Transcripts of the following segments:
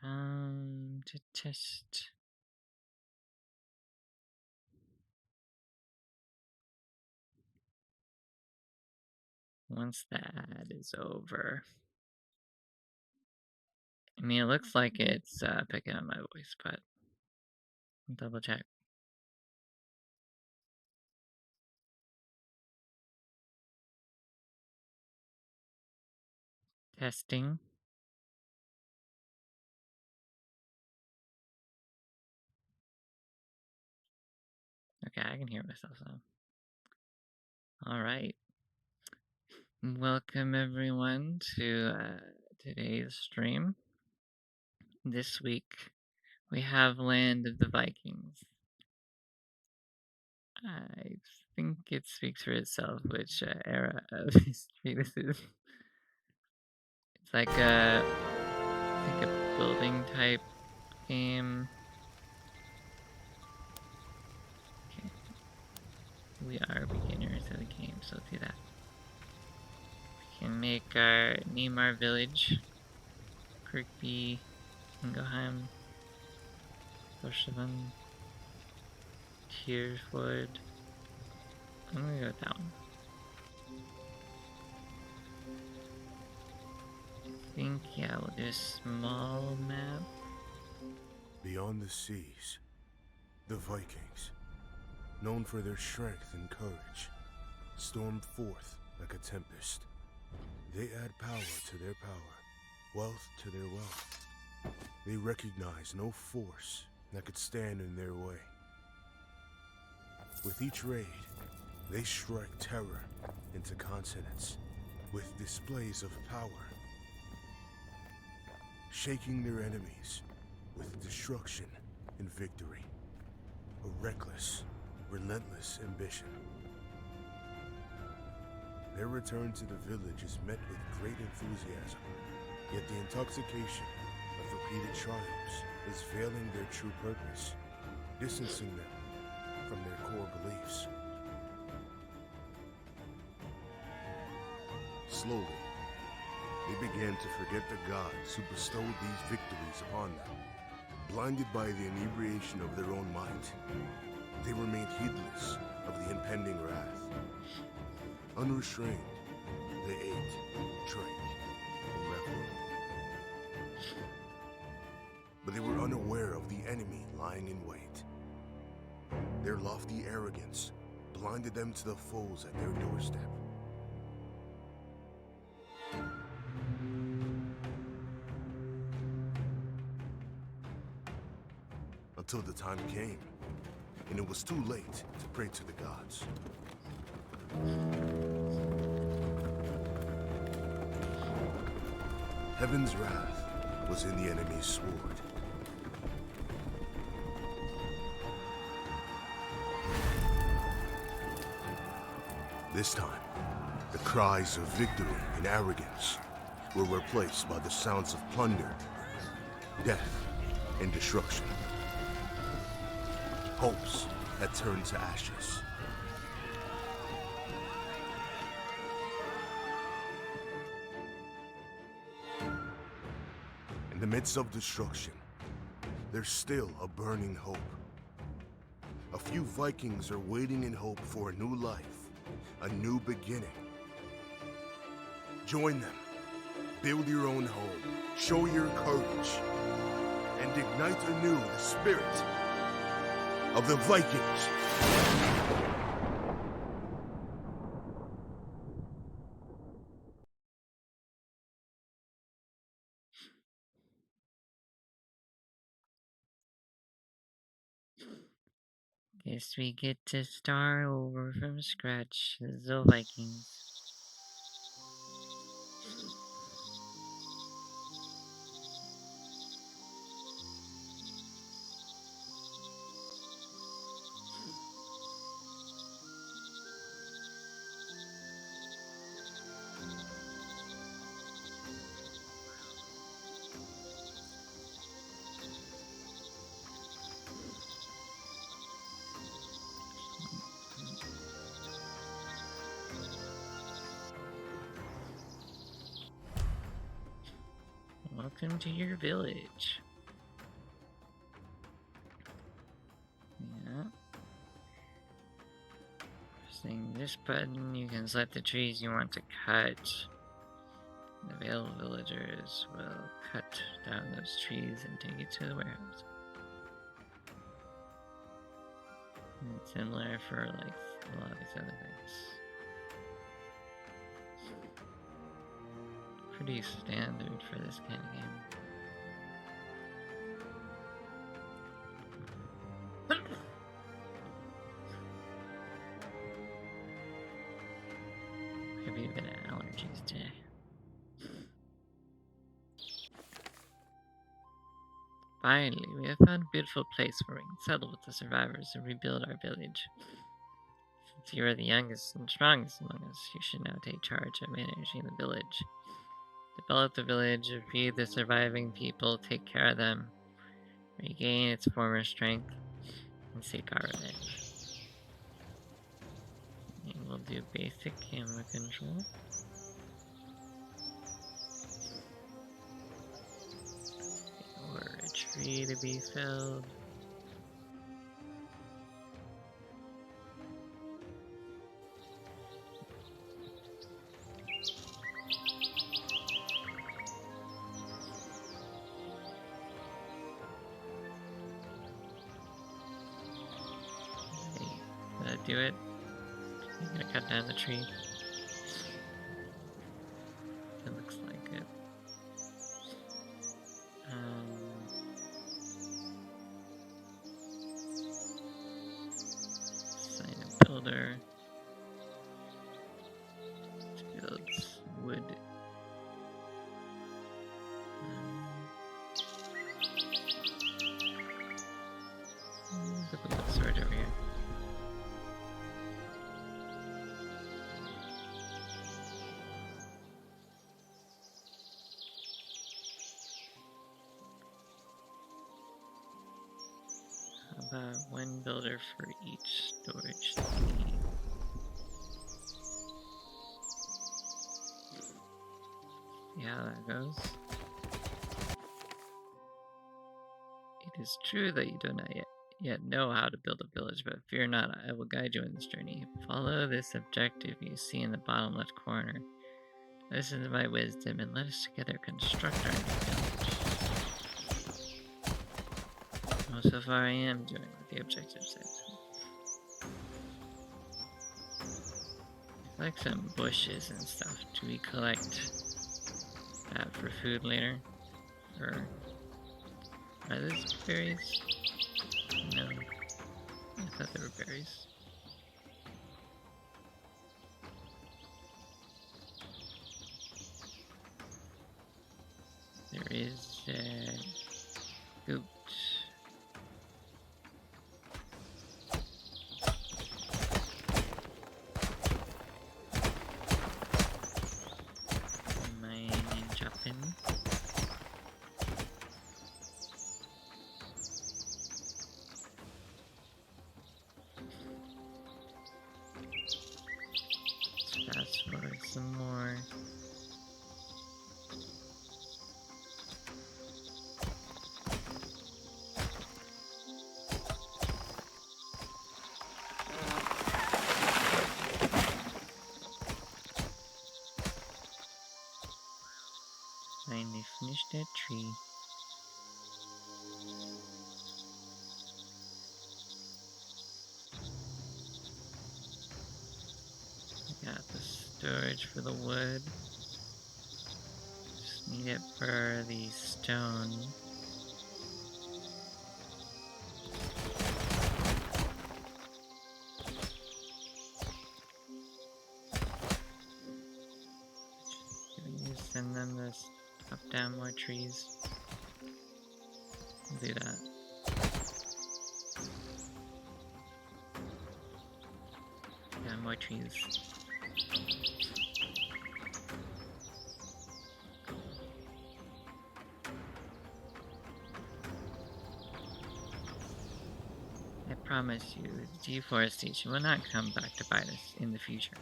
Time to test. Once the ad is over. I mean, it looks like it's picking up my voice, but I'll double check. Testing. Okay, I can hear myself now. All right. Welcome everyone to today's stream. This week we have Land of the Vikings. I think it speaks for itself which era of history this is. It's like a building type game. Okay. We are beginners of the game, so let's do that. We can name our village Kirkby, Ingelheim, Borshaven, Tierford. I'm gonna go with that one. I think, yeah, we'll do a small map. Beyond the seas, the Vikings, known for their strength and courage, stormed forth like a tempest. They add power to their power, wealth to their wealth. They recognize no force that could stand in their way. With each raid, they strike terror into continents with displays of power, shaking their enemies with destruction and victory. A reckless, relentless ambition. Their return to the village is met with great enthusiasm, yet the intoxication of repeated triumphs is veiling their true purpose, distancing them from their core beliefs. Slowly, they began to forget the gods who bestowed these victories upon them. Blinded by the inebriation of their own might, they remained heedless of the impending wrath. Unrestrained, they ate, drank, and reveled. But they were unaware of the enemy lying in wait. Their lofty arrogance blinded them to the foes at their doorstep. Until the time came, and it was too late to pray to the gods. Heaven's wrath was in the enemy's sword. This time, the cries of victory and arrogance were replaced by the sounds of plunder, death, and destruction. Hopes had turned to ashes. In the midst of destruction, there's still a burning hope. A few Vikings are waiting in hope for a new life, a new beginning. Join them, build your own home, show your courage, and ignite anew the spirit of the Vikings. Guess we get to start over from scratch. The Vikings. Welcome to your village. Yeah. Pressing this button, you can select the trees you want to cut. The available villagers will cut down those trees and take it to the warehouse. And similar for like a lot of these other things. Pretty standard for this kind of game. Maybe a bit of allergies today. Finally, we have found a beautiful place where we can settle with the survivors and rebuild our village. Since you are the youngest and strongest among us, you should now take charge of managing the village. Develop the village, feed the surviving people, take care of them, regain its former strength, and seek our revenge. And we'll do basic camera control. Or a tree to be felled. Okay, did that do it? I'm gonna cut down the tree. It looks like it. Assign a builder. Builds wood. Put the wood sword over here. How about one builder for each storage thingy? See how that goes. It is true that you do not yet know how to build a village, but fear not, I will guide you on this journey. Follow this objective you see in the bottom left corner. Listen to my wisdom and let us together construct our new village. Well, so far I am doing what the objective says. Like some bushes and stuff. Do we collect that for food later? Or are those berries? No. I thought they were berries. There is a goat. Fast forward some more. Finally finished that tree. Got the storage for the wood. Just need it for the stone. Can you send them to chop down more trees? I'll do that. Yeah, more trees. I promise you, deforestation will not come back to bite us in the future.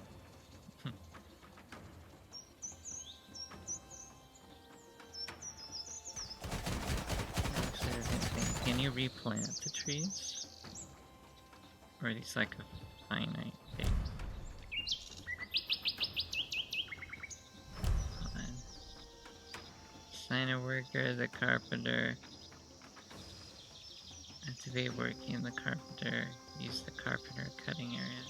Can you replant the trees? Or are these like a finite thing? Fine. Assign a worker, the carpenter. Activate working in the carpenter. Use the carpenter cutting area.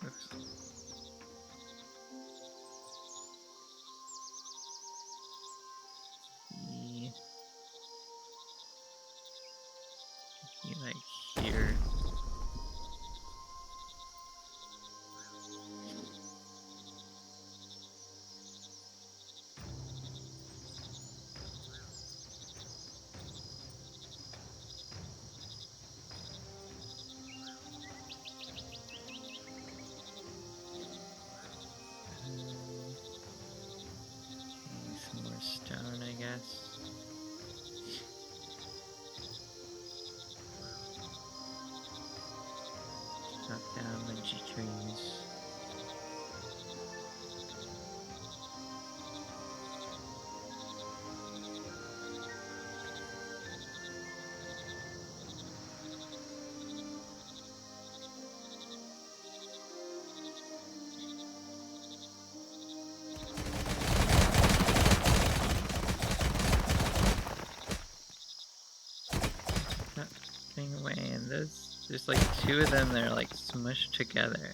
Oops. He like here. Need some more stone, I guess. Chop down a bunch of trees. That thing away, and there's like two of them that are like smushed together.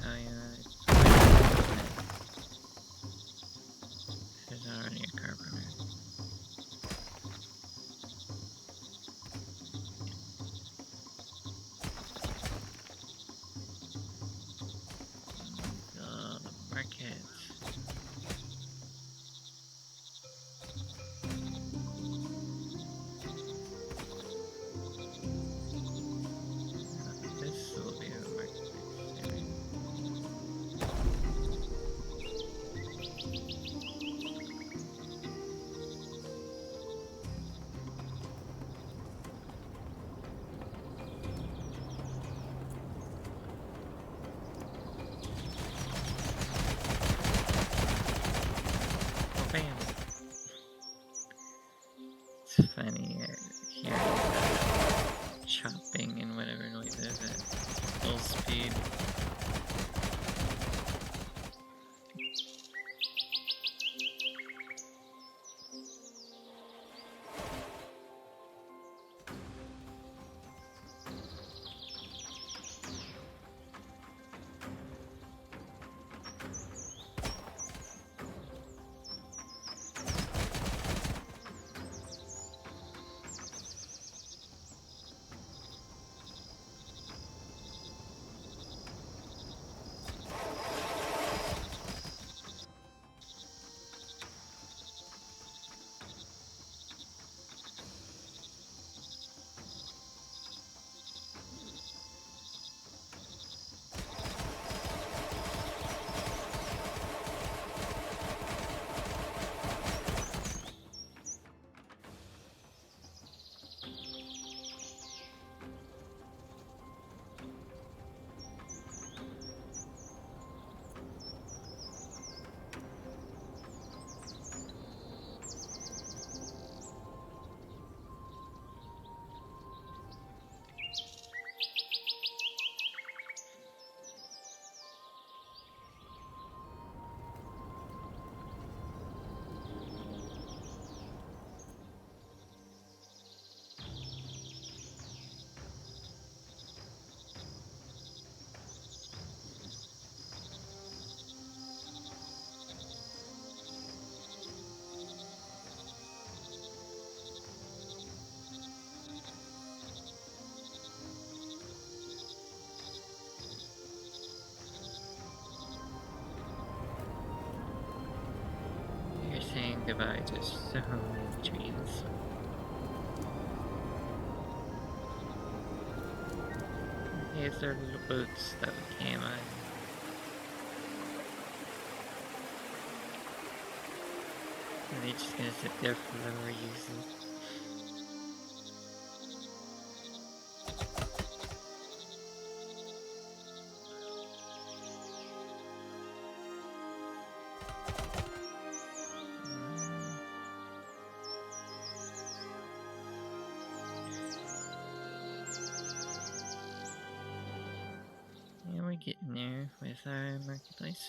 Oh yeah, there's already a carpenter. Oh, the market. This will be the marketplace area. goodbye to so many trees. Here's our little boats that we came on. And they're just gonna sit there for no reason. Yeah, we're getting there with our marketplace.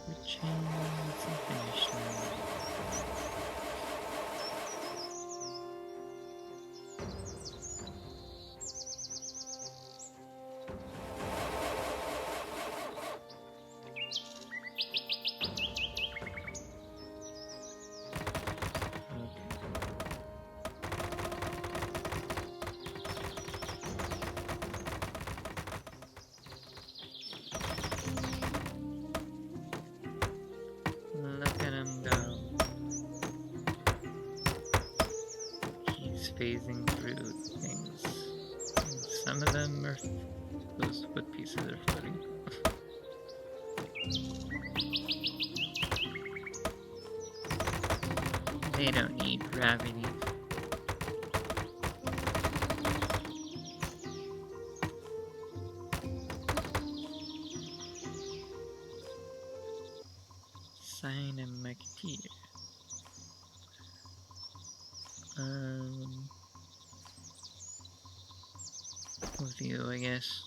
The chains are finished now. Look at him go. He's phasing through things. And some of them are those wood pieces are floating. They don't need gravity. Sign a marketeer. With you, I guess.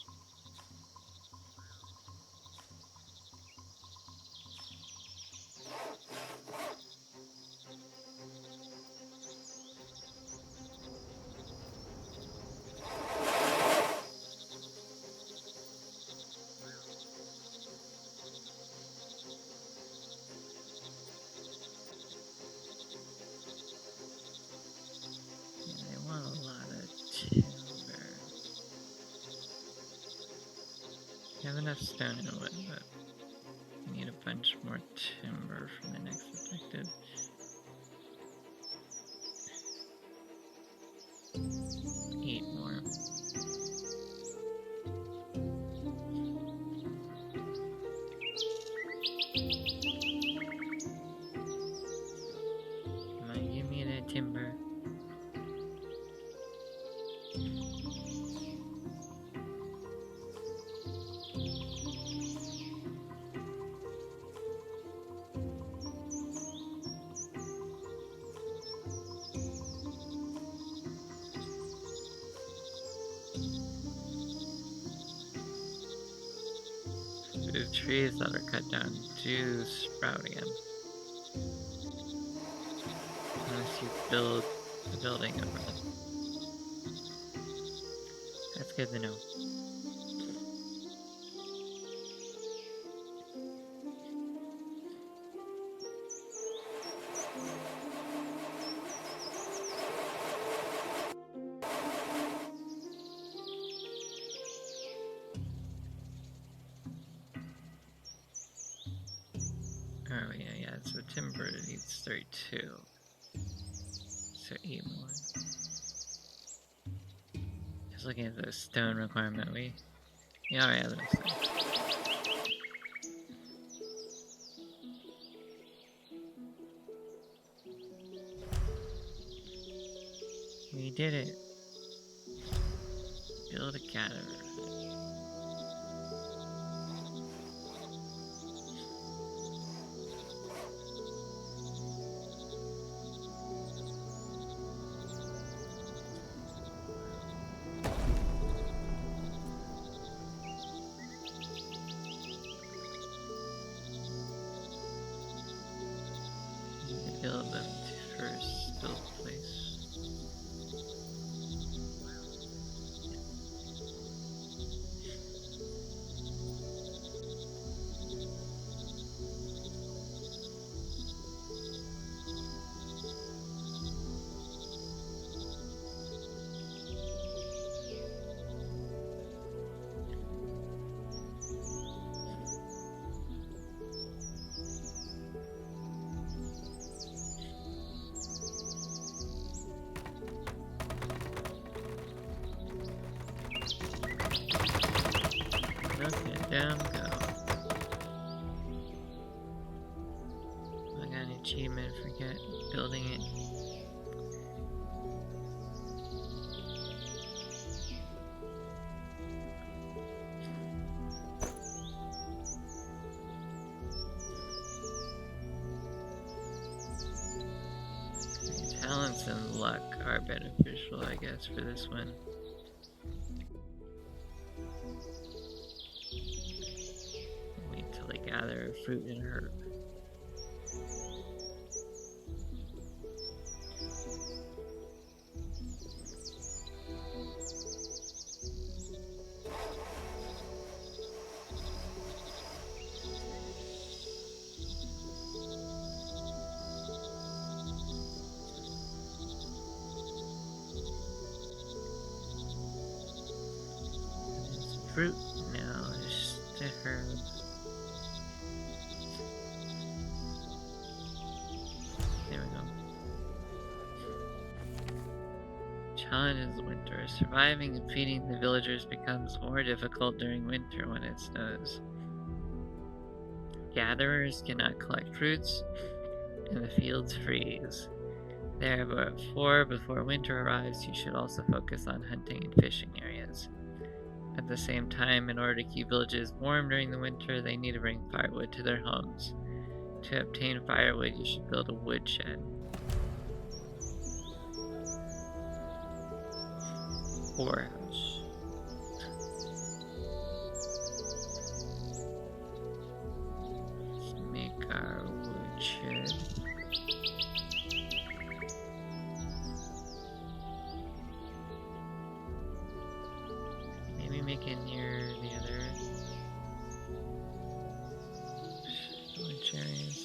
I want a lot of timber. I have enough stone and wood, but I need a bunch more timber for the next objective. 8 more. Come on, give me the timber. The trees that are cut down do sprout again. Unless you build a building over them. That's good to know. Oh yeah, so timber needs 32. So 8 more. Just looking at the stone requirement, we already have enough stone. We did it. Build a gatherer. Build them to first build place. Okay, down go. I got an achievement for building it. Okay, talents and luck are beneficial, I guess, for this one. Wait till they gather fruit and herb. Fruit now, just a herb. There we go. Challenges winter. Surviving and feeding the villagers becomes more difficult during winter when it snows. Gatherers cannot collect fruits, and the fields freeze. There are but 4 before winter arrives. You should also focus on hunting and fishing areas. At the same time, in order to keep villages warm during the winter, they need to bring firewood to their homes. To obtain firewood, you should build a woodshed. Or house. Let's make our woodshed. Maybe make it near the other village areas.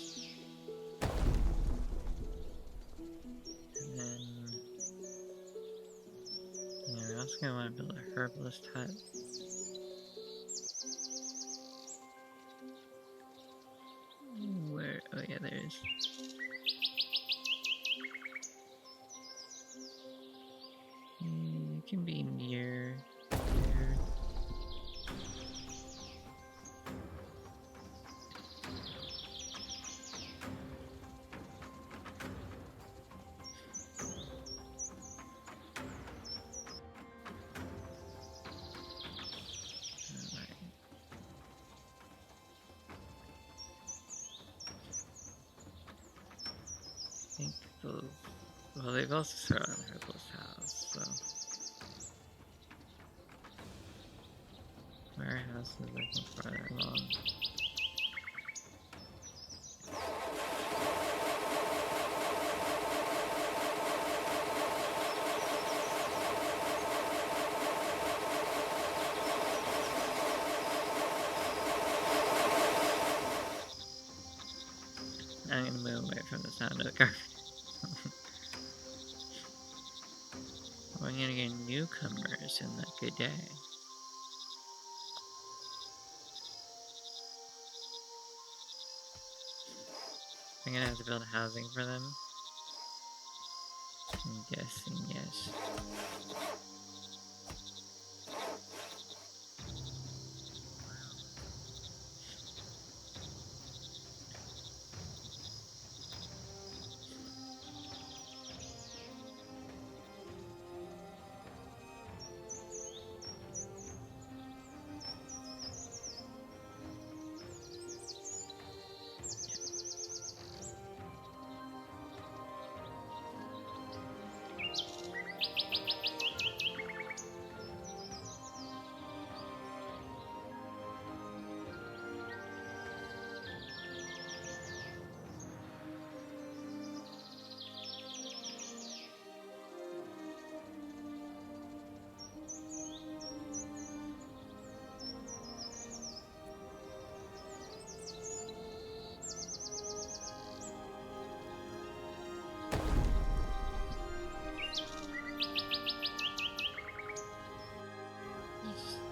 And then we're also going to want to build a herbalist hut. Where? Oh yeah, there is. It can be near there. I think those. Well, they've also started on the herbalist house, so. Warehouse is looking farther along. I'm gonna move away from the sound of the car. We're gonna get newcomers in that good day. I'm gonna have to build housing for them. I'm guessing yes.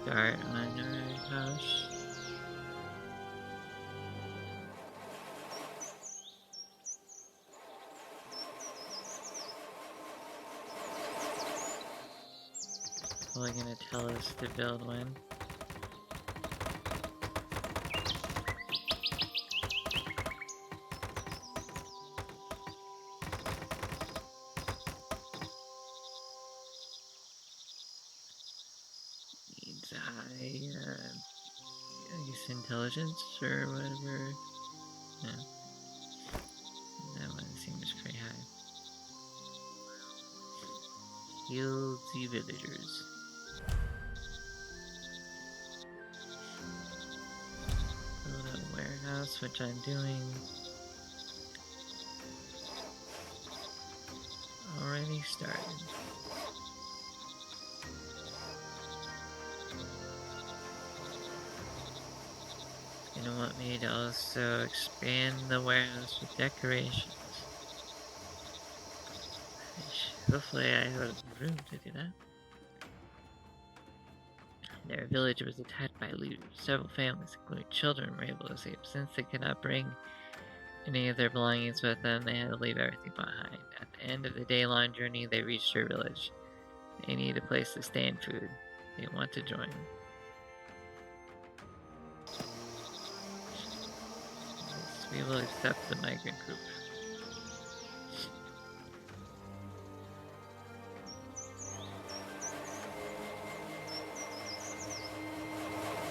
start on our house. Probably gonna tell us to build one. Needs a high, I guess intelligence or whatever. Yeah. That one seems pretty high. Heal the villagers. Build a warehouse, which I'm doing. Already started. Gonna want me to also expand the warehouse with decorations. Hopefully I have room to do that. Their village was attacked by looters. Several families, including children, were able to escape. Since they could not bring any of their belongings with them, they had to leave everything behind. At the end of the day-long journey, they reached their village. They need a place to stay and food. They want to join. Yes, we will accept the migrant group.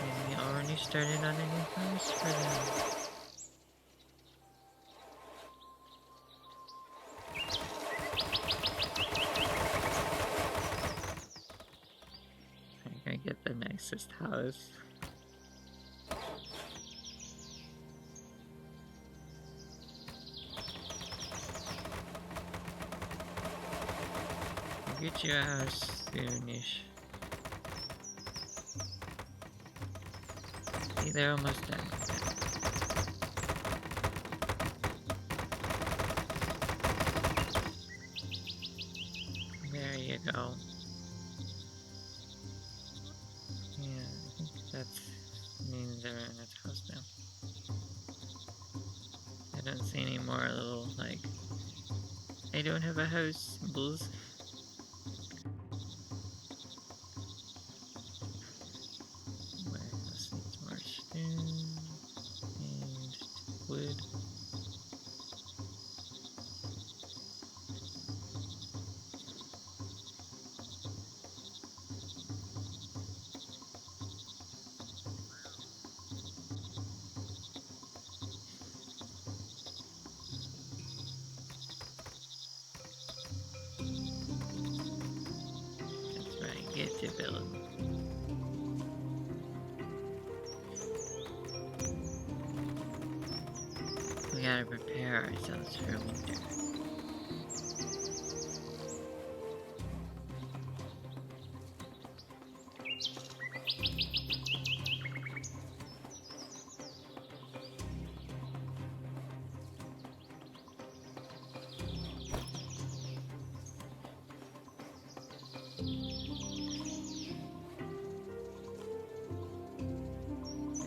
And we already started on a new house for them. I'm gonna get the nicest house. I'll get you a house soonish. See, they're almost done. There you go. Yeah, I think that means they're in its house now. I don't see any more little, like, I don't have a house symbols. Warehouse needs more stone and wood. That's right, get to build. We gotta prepare ourselves for winter.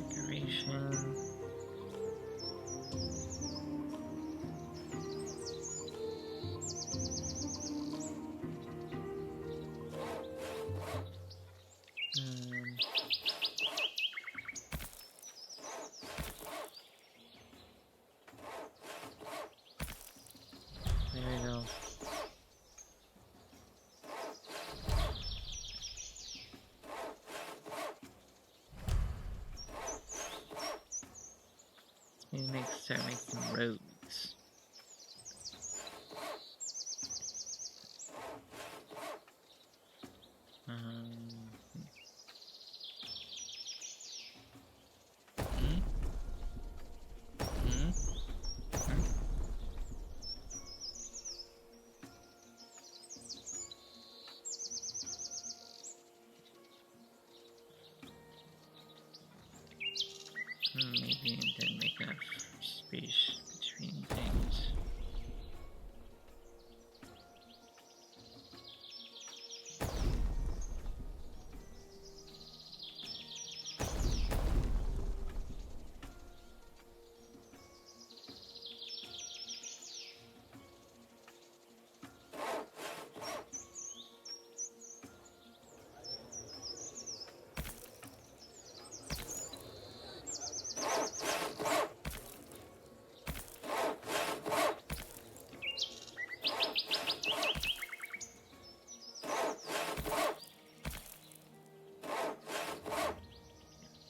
Decoration. There we go. Let's maybe start making some roads. Um, hmm? Hmm? Hmm? Maybe and then make enough space between things.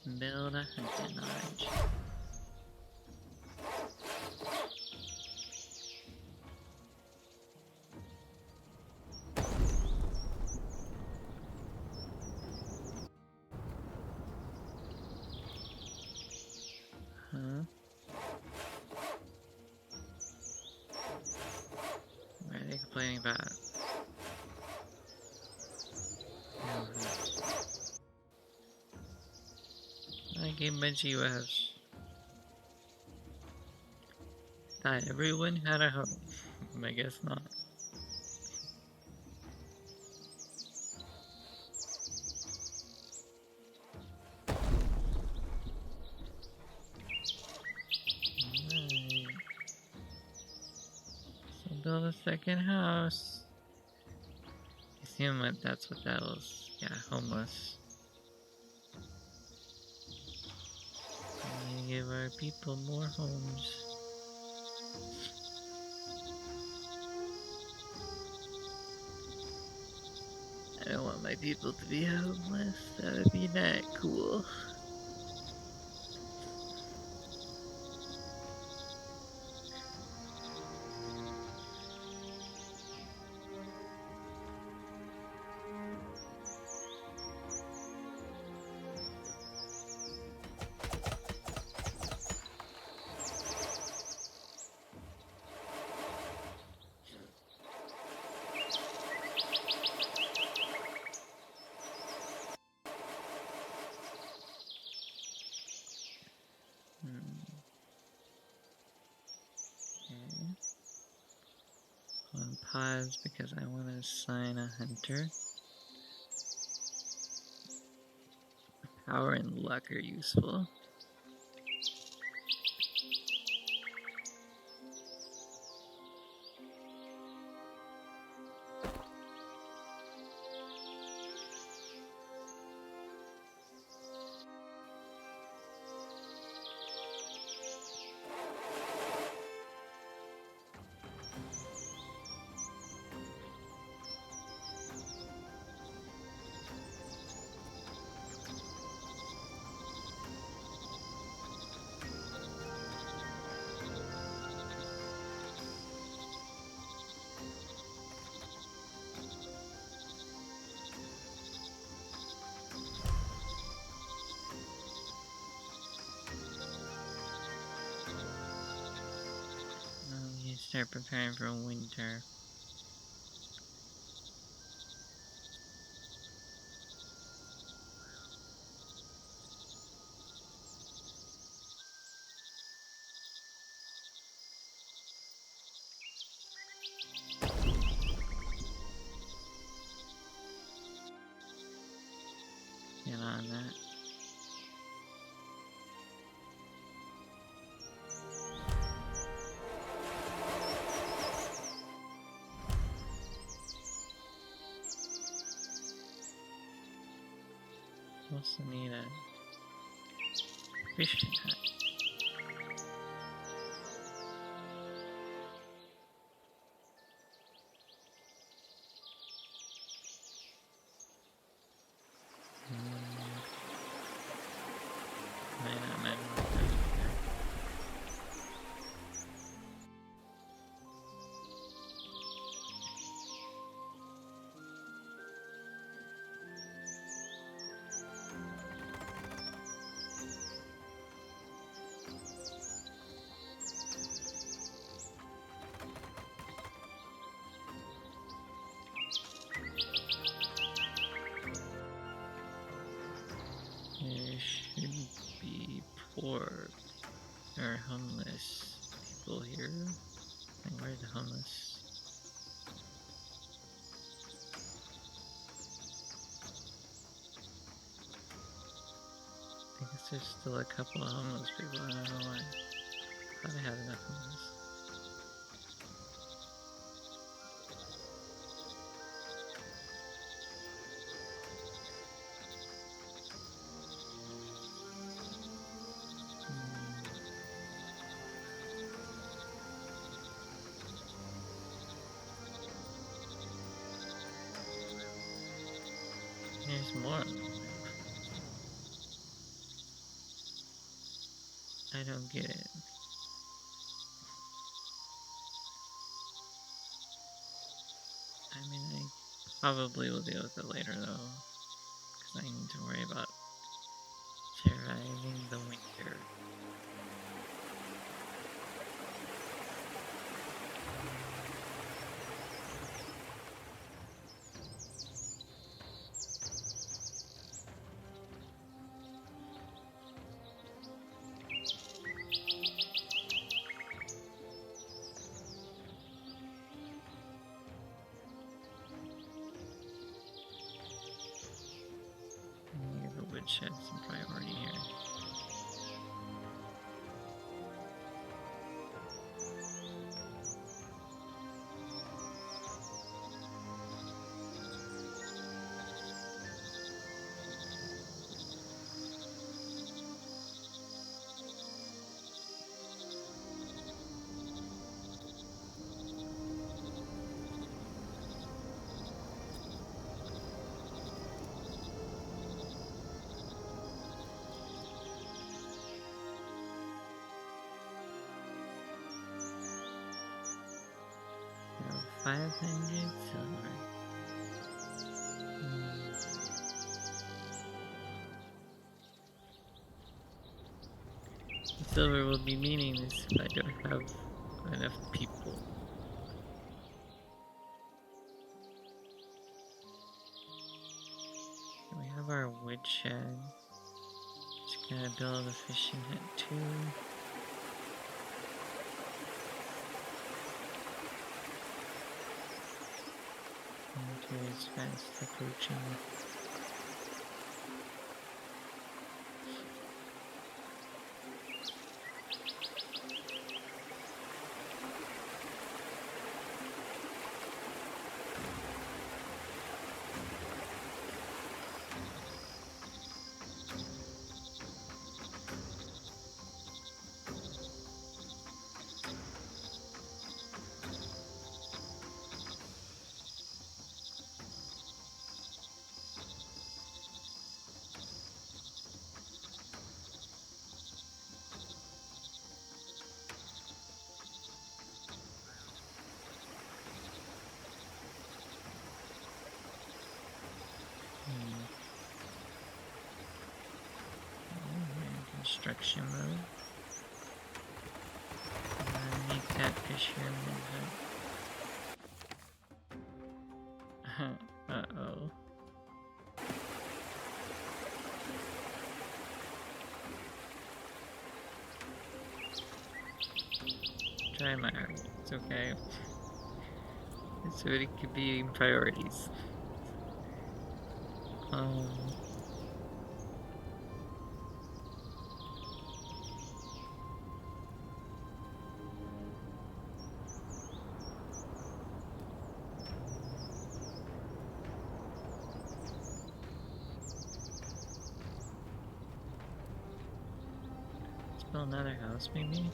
Build a hunting lodge. Huh? What are they complaining about? Like a bunch of UFs. Thought everyone had a home. I guess not. Alright. So build a second house. Assume that that's what that was. Yeah, homeless. We give our people more homes. I don't want my people to be homeless. That would be not cool. Okay. On pause because I want to assign a hunter. Power and luck are useful. You start preparing for winter. Get on that. Also need a fishing hut. Might not work out either. There should be poor or homeless people here. Like, where's the homeless? I guess there's still a couple of homeless people. I don't know why. Thought I had enough homeless. There's more of them. I don't get it. I mean, I probably will deal with it later though, because I need to worry about surviving the winter. Maybe the woodshed some priority here. Now 500 silver. Silver will be meaningless if I don't have enough people. We have our woodshed. Just gonna build a fishing hut too. Winter is fast approaching. Construction mode. Make that fisherman hut. Uh-oh. Try my heart. It's okay. So it could be priorities. Let's build another house, maybe?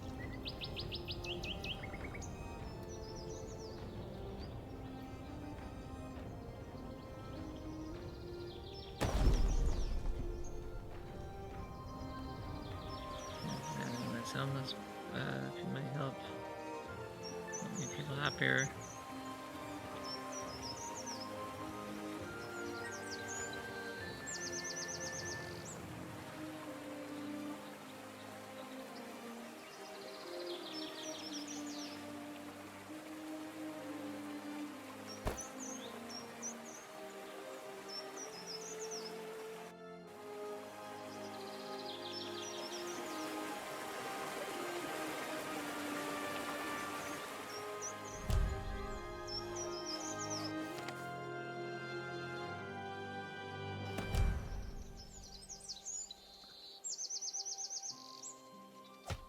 Let's almost, if you might help make people happier.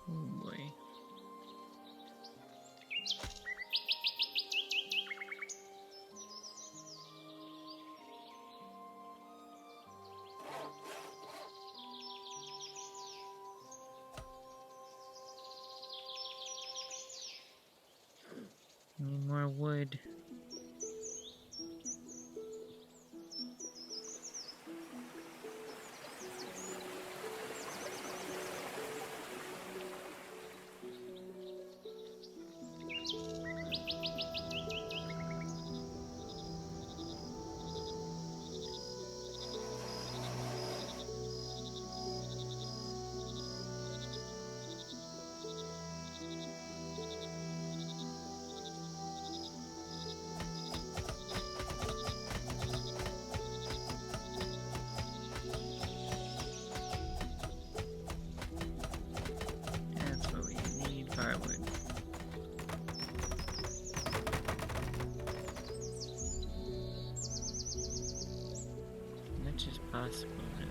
Oh boy. Need more wood. crossbow, really.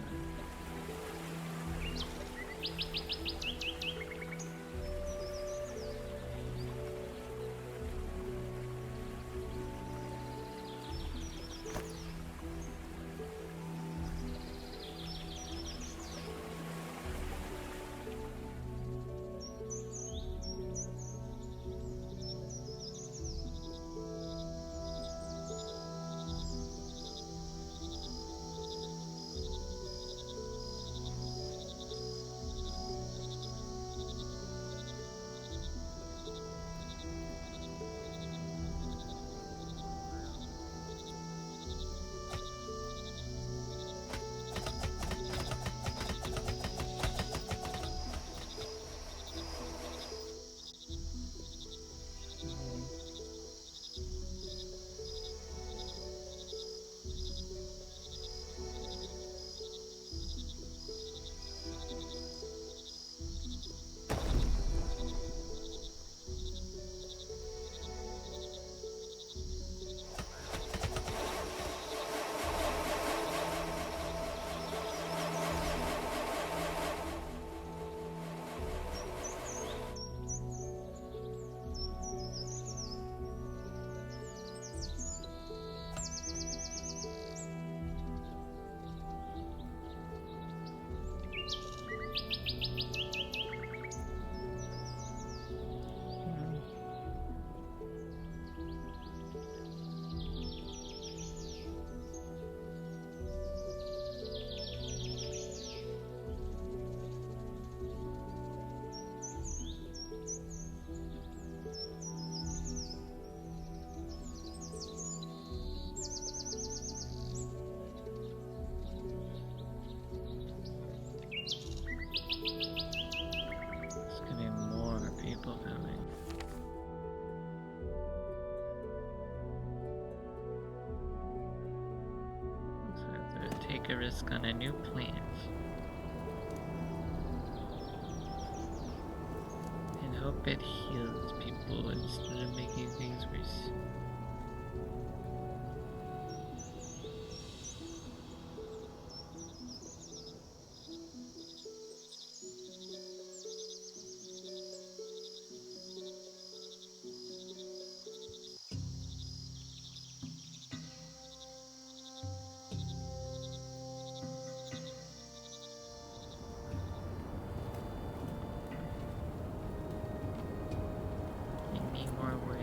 There's gonna be more people coming. Looks like they're gonna take a risk on a new plant. And hope it heals people instead of making things worse. Give me more wood.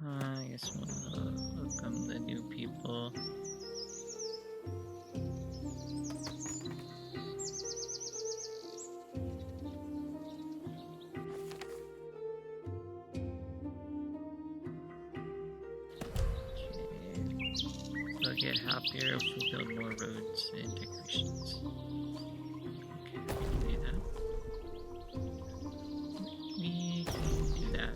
I guess we'll welcome the new people. Okay. They'll get happier if we build more roads and decorations. Okay, we can do that. We can do that.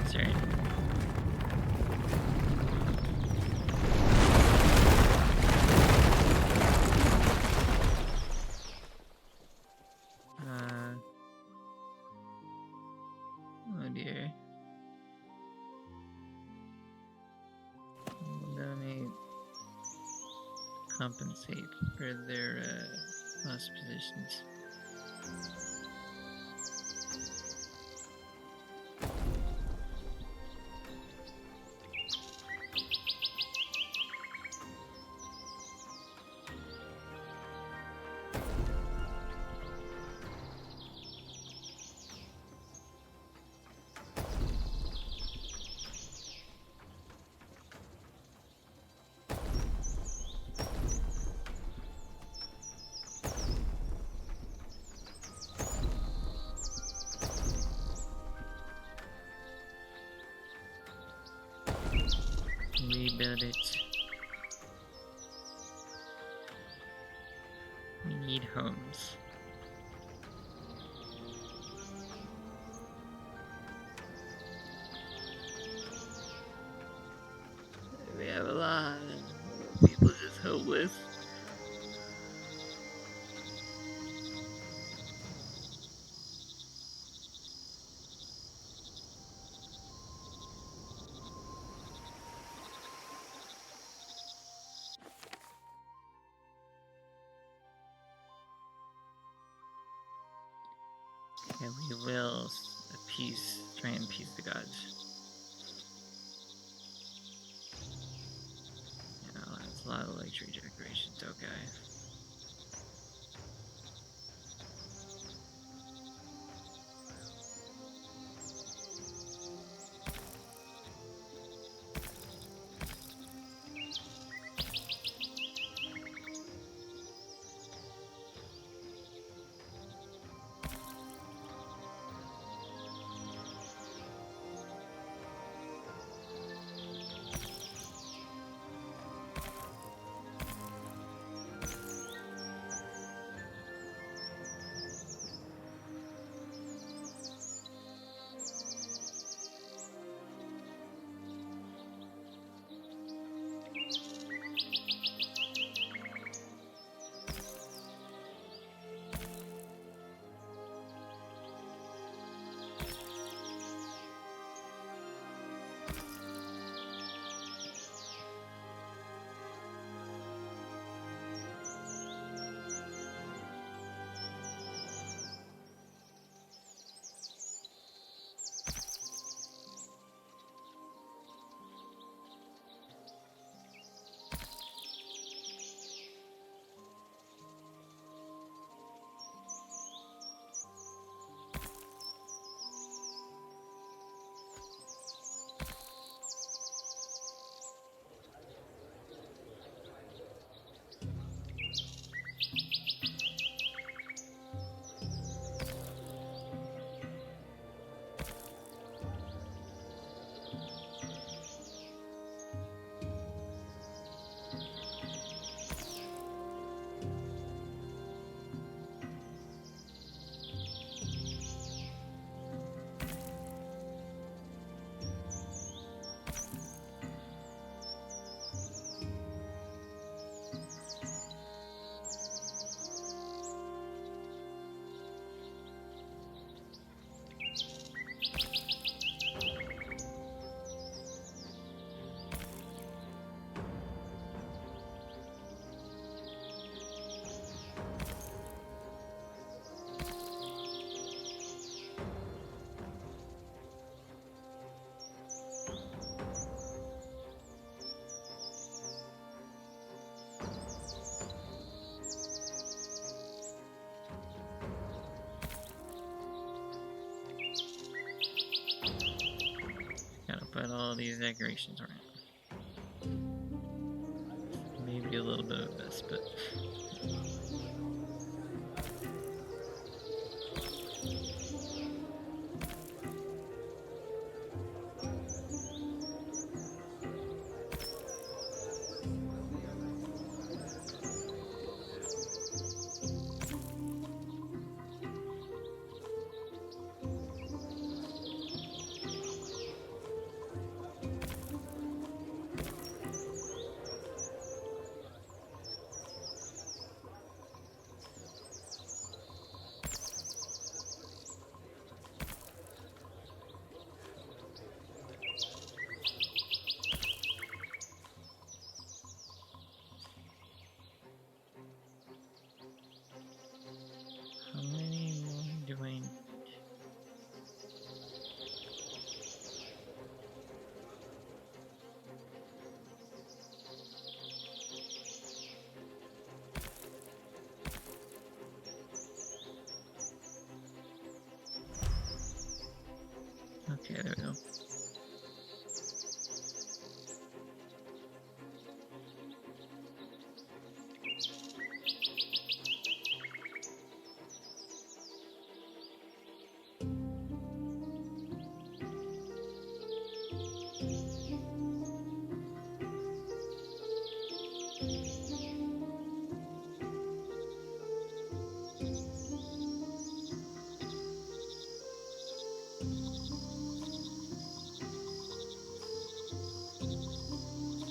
concern. Oh dear. Donate, compensate for their lost positions. Rebuild it. We need homes. We have a lot of people just homeless. And we will try and appease the gods. Yeah, that's a lot of luxury decorations, okay. Gotta put all these decorations around. Maybe a little bit of this, but Okay, there we go.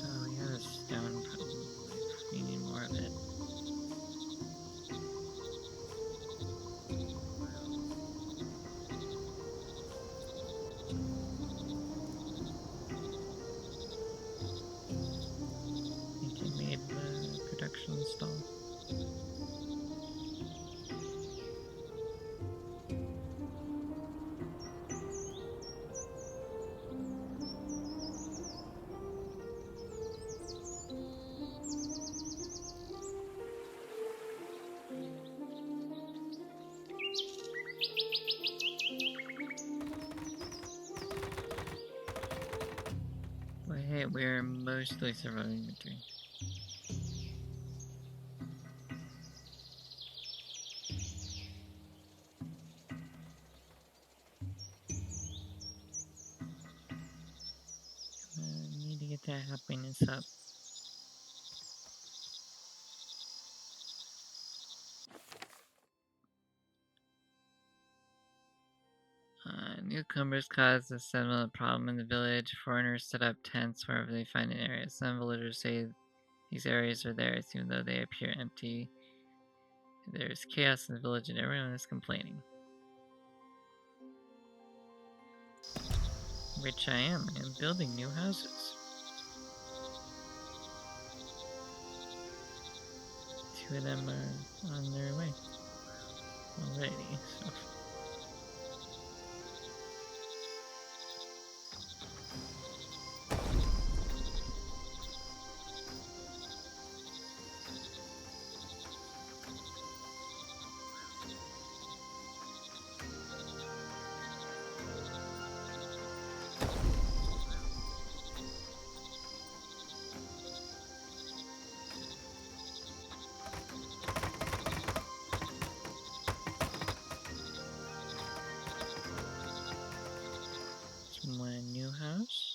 Oh, we have a stone problem. We need more of it. I think I made the production stall. Well, hey, we're mostly surviving the dream. Need to get that happiness up. Newcomers cause a settlement problem in the village. Foreigners set up tents wherever they find an area. Some villagers say these areas are theirs, even though they appear empty. There's chaos in the village and everyone is complaining. Which I am. I am building new houses. 2 of them are on their way already, so. My new house.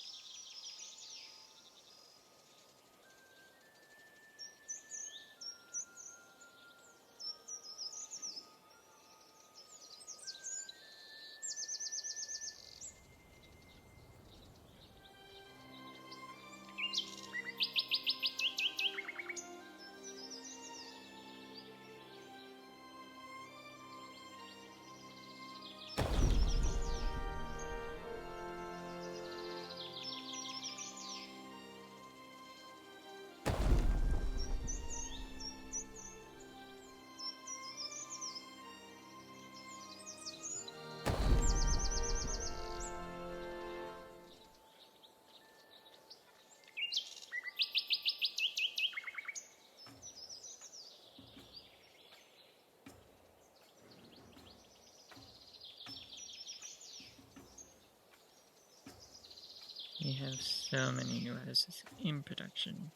We have so many new houses in production.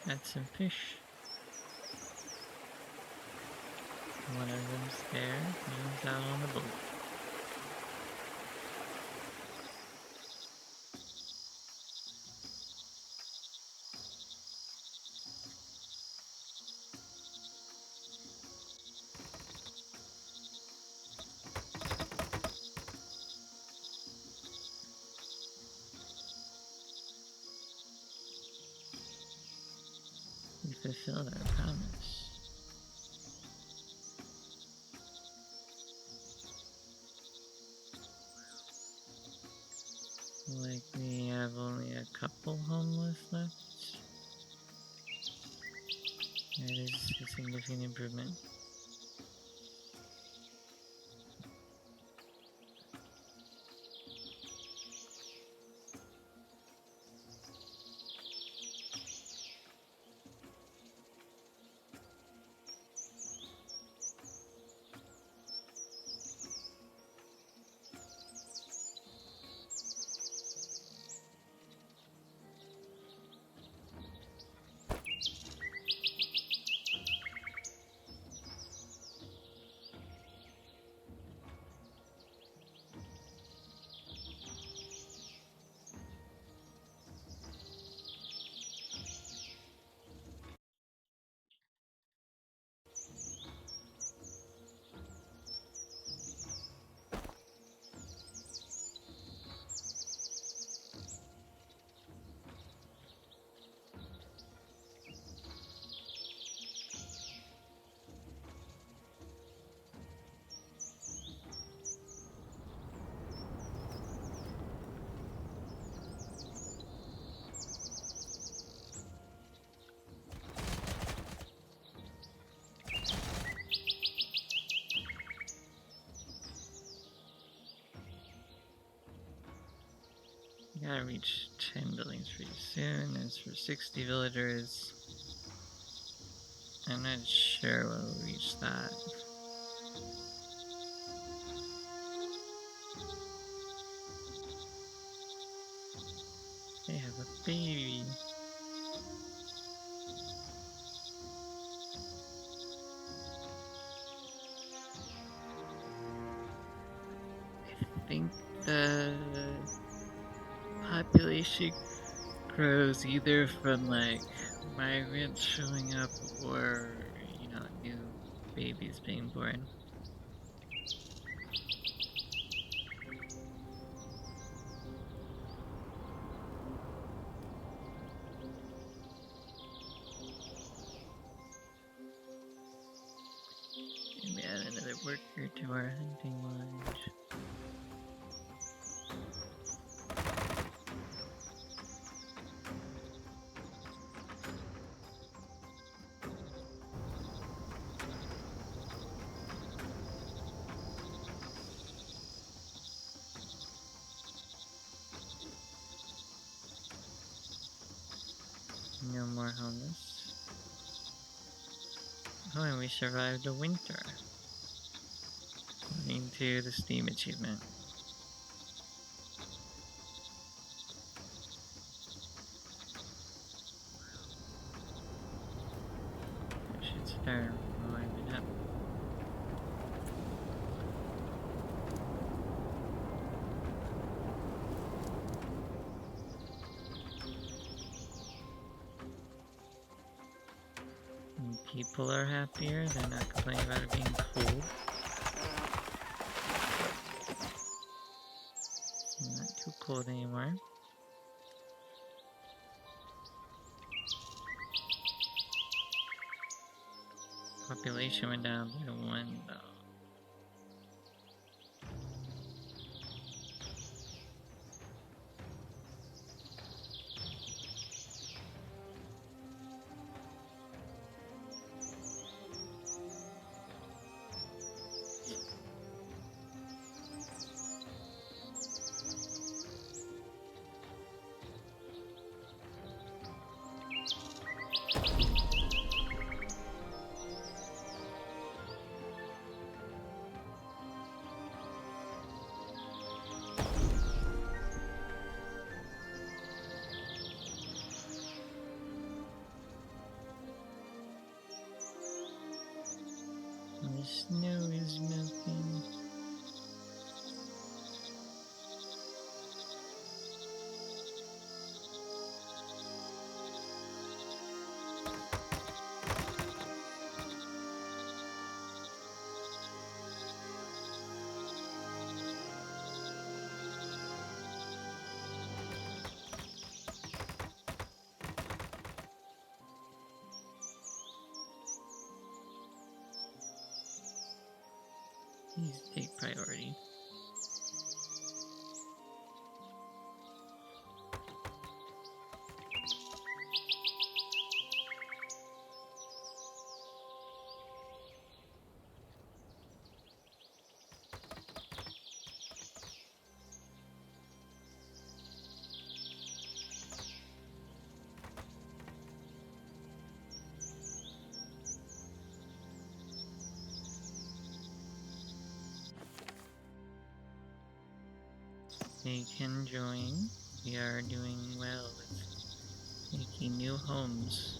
Got some fish. One of them's there, one's out on the boat. We fulfilled our promise. Like we have only a couple homeless left. That is a significant improvement. gotta reach 10 buildings pretty soon. As for 60 villagers, I'm not sure we'll reach that. They have a baby. I think the population grows either from like migrants showing up or, new babies being born. And we add another worker to our hunting lodge. No more homeless. Oh, and we survived the winter. According to the Steam achievement. I should start warming up. When people are happier, they're not complaining about it being cold. Not too cold anymore. Population went down by 1 though. And the snow is melting. These take priority. They can join. We are doing well with making new homes.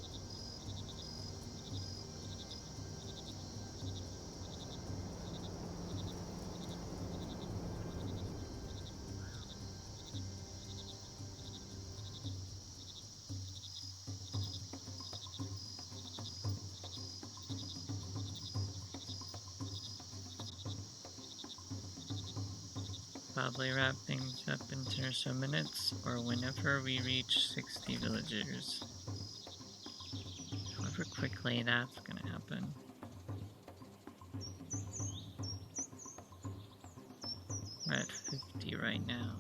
Probably wrap things up in 10 or so minutes, or whenever we reach 60 villagers. However quickly that's gonna happen. We're at 50 right now.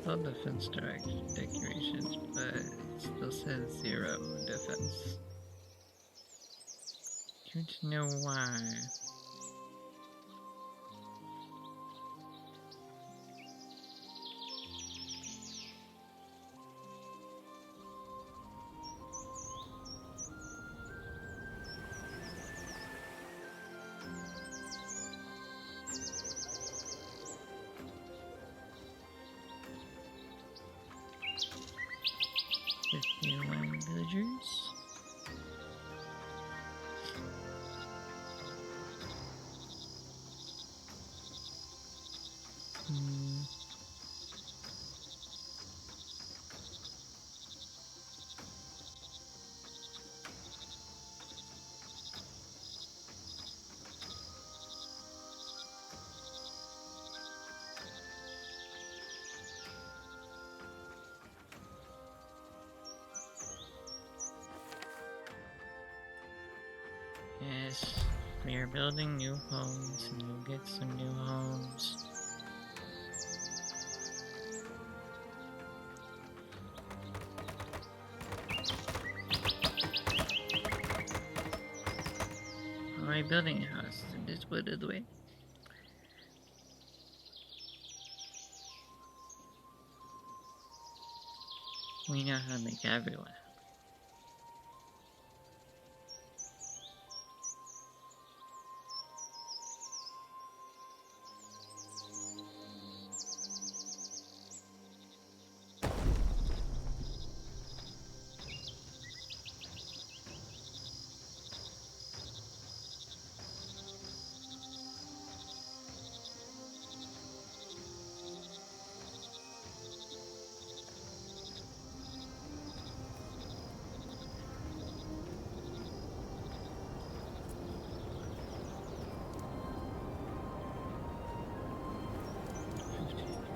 Still defense decorations, but it still says 0 defense. Don't know why. Villagers. Yes, we are building new homes, and you'll get some new homes. Alright, building a house in this wooded way. We know how to make everyone.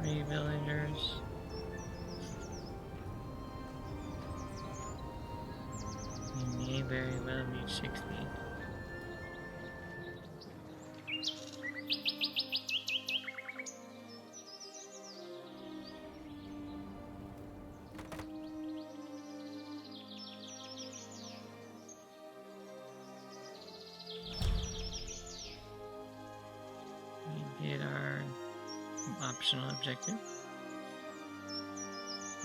Three villagers. We may very well reach 60. We did our optional objective.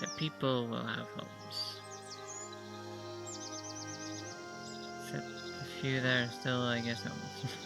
That people will have homes. Except a few that are still, I guess, homeless.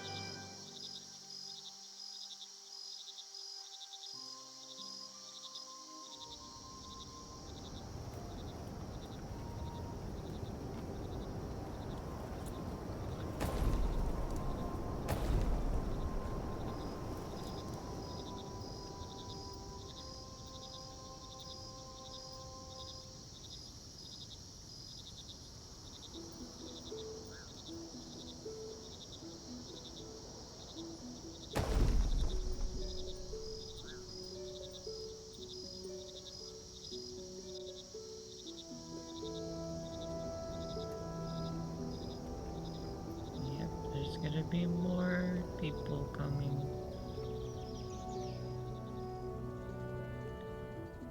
Yep, there's gonna be more people coming.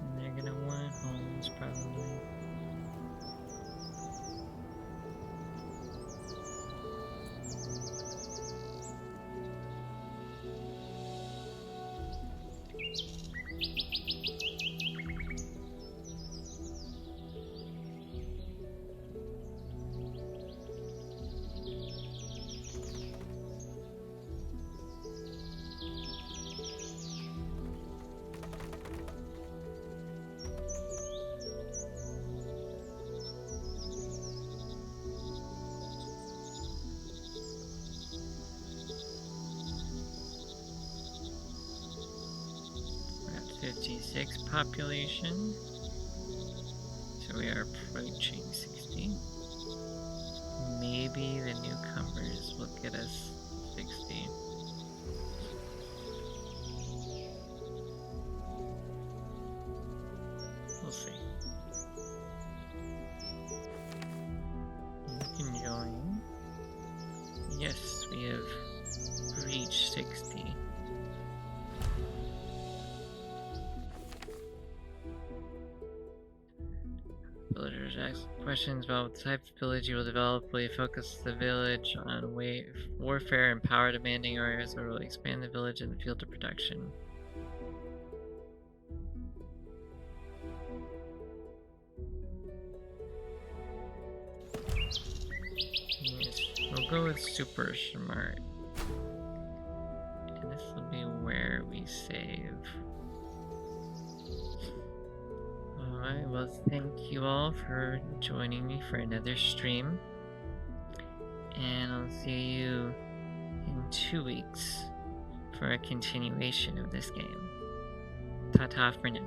And they're gonna want homes, probably. We're at 56 population. So we are approaching 60. Maybe the newcomers will get us 60. We'll see. You can join. Yes, we have reached 60. villagers ask questions about what type of village you will develop. Will you focus the village on warfare and power demanding areas, or will you expand the village in the field of production? Yes, we'll go with super smart. And this will be where we save. Alright, well, thank you all for joining me for another stream. And I'll see you in 2 weeks for a continuation of this game. Ta-ta for now.